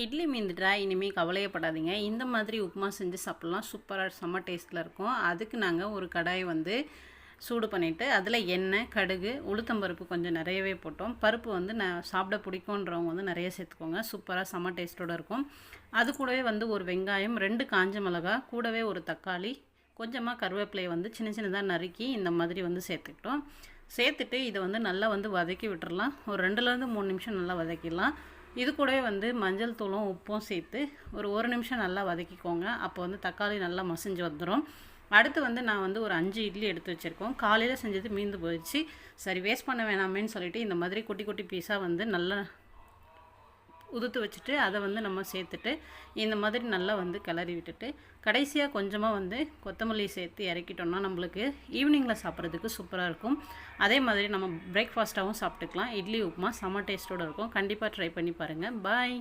இட்லி மீந்துட்டா இனிமேல் கவலையப்படாதீங்க. இந்த மாதிரி உப்புமா செஞ்சு சாப்பிட்லாம். சூப்பராக செம்ம டேஸ்ட்டில் இருக்கும். அதுக்கு நாங்கள் ஒரு கடாய் வந்து சூடு பண்ணிவிட்டு அதில் எண்ணெய், கடுகு, உளுத்தம்பருப்பு கொஞ்சம் நிறையவே போட்டோம். பருப்பு வந்து நான் சாப்பிட பிடிக்குன்றவங்க வந்து நிறைய சேர்த்துக்கோங்க. சூப்பராக செம்ம டேஸ்ட்டோடு இருக்கும். அது கூடவே வந்து ஒரு வெங்காயம், 2 காஞ்ச மிளகா, கூடவே ஒரு தக்காளி, கொஞ்சமாக கருவேப்பிலையை வந்து சின்ன சின்னதாக நறுக்கி இந்த மாதிரி வந்து சேர்த்துக்கிட்டோம். சேர்த்துட்டு இதை வந்து நல்லா வந்து வதக்கி விட்டுறலாம். ஒரு 2லேருந்து 3 நிமிஷம் நல்லா வதக்கிடலாம். இது கூடவே வந்து மஞ்சள் தூளும் உப்பும் சேர்த்து ஒரு நிமிஷம் நல்லா வதக்கிக்கோங்க. அப்போ வந்து தக்காளி நல்லா மசிஞ்சு வந்துடும். அடுத்து வந்து நான் வந்து ஒரு 5 இட்லி எடுத்து வச்சுருக்கோம். காலையில் செஞ்சது மீந்து போயிடுச்சு. சரி வேஸ்ட் பண்ண வேணாமேன்னு சொல்லிவிட்டு இந்த மாதிரி குட்டி குட்டி பீஸாக வந்து நல்லா உதுத்து வச்சுட்டு அதை வந்து நம்ம சேர்த்துட்டு இந்த மாதிரி நல்லா வந்து கிளறி விட்டுட்டு கடைசியாக கொஞ்சமாக வந்து கொத்தமல்லி சேர்த்து இறக்கிட்டோம்னா நம்மளுக்கு ஈவினிங்கில் சாப்பிட்றதுக்கு சூப்பராக இருக்கும். அதே மாதிரி நம்ம பிரேக்ஃபாஸ்ட்டாகவும் சாப்பிட்டுக்கலாம். இட்லி உப்புமா செம்ம டேஸ்ட்டோடு இருக்கும். கண்டிப்பாக ட்ரை பண்ணி பாருங்கள். பாய்.